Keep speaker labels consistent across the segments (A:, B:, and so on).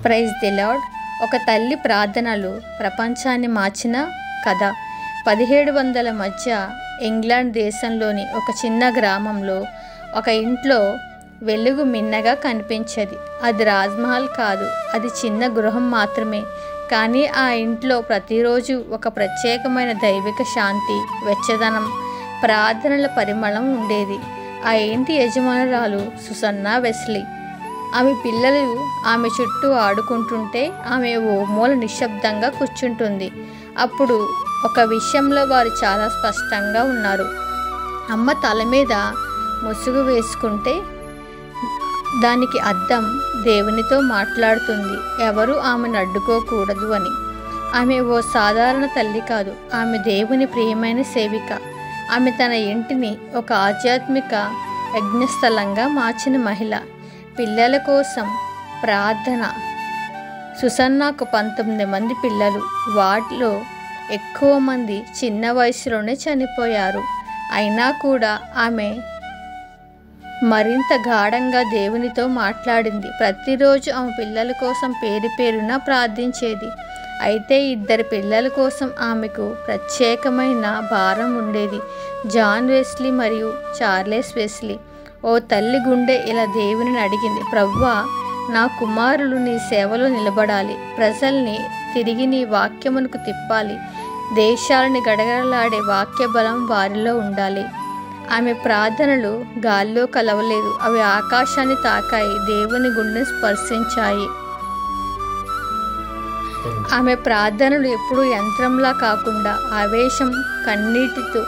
A: Praise the lord. ఒక తల్లి ప్రార్థనలు ప్రపంచాన్ని మార్చిన కథ. 1700 మధ్య ఇంగ్లాండ్ దేశంలోని ఒక చిన్న గ్రామంలో ఒక ఇంట్లో వెలుగు మిన్నగా కనిపించేది. అది రాజ్మహల్ కాదు, అది చిన్న గృహం మాత్రమే. కానీ ఆ ఇంట్లో ప్రతిరోజు ఒక ప్రత్యేకమైన దైవిక శాంతి, వెచ్చదనం, ప్రార్థనల పరిమళం ఉండేది. ఆ ఇంటి యజమానురాలు సుసన్నా వెస్లీ. ఆమె పిల్లలు ఆమె చుట్టూ ఆడుకుంటుంటే ఆమె ఓ మూల నిశ్శబ్దంగా కూర్చుంటుంది. అప్పుడు ఒక విషయంలో వారు చాలా స్పష్టంగా ఉన్నారు. అమ్మ తల మీద ముసుగు వేసుకుంటే దానికి అర్థం దేవునితో మాట్లాడుతుంది, ఎవరు ఆమెను అడ్డుకోకూడదు అని. ఆమె ఓ సాధారణ తల్లి కాదు, ఆమె దేవుని ప్రియమైన సేవిక. ఆమె తన ఇంటిని ఒక ఆధ్యాత్మిక యజ్ఞస్థలంగా మార్చిన మహిళ. పిల్లల కోసం ప్రార్థన. సుసన్నాకు 19 మంది పిల్లలు. వాటిలో ఎక్కువ మంది చిన్న వయసులోనే చనిపోయారు. అయినా కూడా ఆమె మరింత గాఢంగా దేవునితో మాట్లాడింది. ప్రతిరోజు ఆమె పిల్లల కోసం పేరు పేరున ప్రార్థించేది. అయితే 2 పిల్లల కోసం ఆమెకు ప్రత్యేకమైన భారం ఉండేది, జాన్ వెస్లీ మరియు చార్లెస్ వెస్లీ. ఓ తల్లి గుండె ఇలా దేవుని అడిగింది, ప్రభువా, నా కుమారులు నీ సేవలో నిలబడాలి, ప్రజల్ని తిరిగి నీ వాక్యమునకు తిప్పాలి, దేశాలని గడగడలాడే వాక్య బలం వారిలో ఉండాలి. ఆమె ప్రార్థనలు గాల్లో కలవలేదు, అవి ఆకాశాన్ని తాకాయి, దేవుని గుండెను స్పర్శించాయి. ఆమె ప్రార్థనలు ఎప్పుడూ యంత్రంలా కాకుండా ఆవేశం, కన్నీటితో,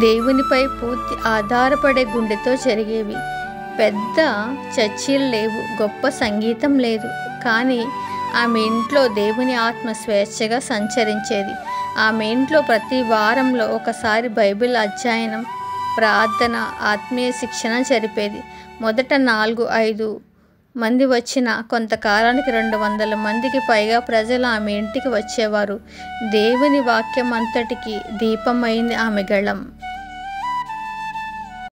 A: దేవునిపై పూర్తి ఆధారపడే గుండెతో జరిగేవి. పెద్ద చర్చిలు లేవు, గొప్ప సంగీతం లేదు, కానీ ఆమె ఇంట్లో దేవుని ఆత్మ స్వేచ్ఛగా సంచరించేది. ఆమె ఇంట్లో ప్రతి వారంలో ఒకసారి బైబిల్ అధ్యయనం, ప్రార్థన, ఆత్మీయ శిక్షణ జరిపేది. మొదట 4-5 మంది వచ్చిన కొంతకాలానికి 200 మందికి పైగా ప్రజలు ఆమె ఇంటికి వచ్చేవారు. దేవుని వాక్యం అంతటికి దీపమైంది ఆమె గళం.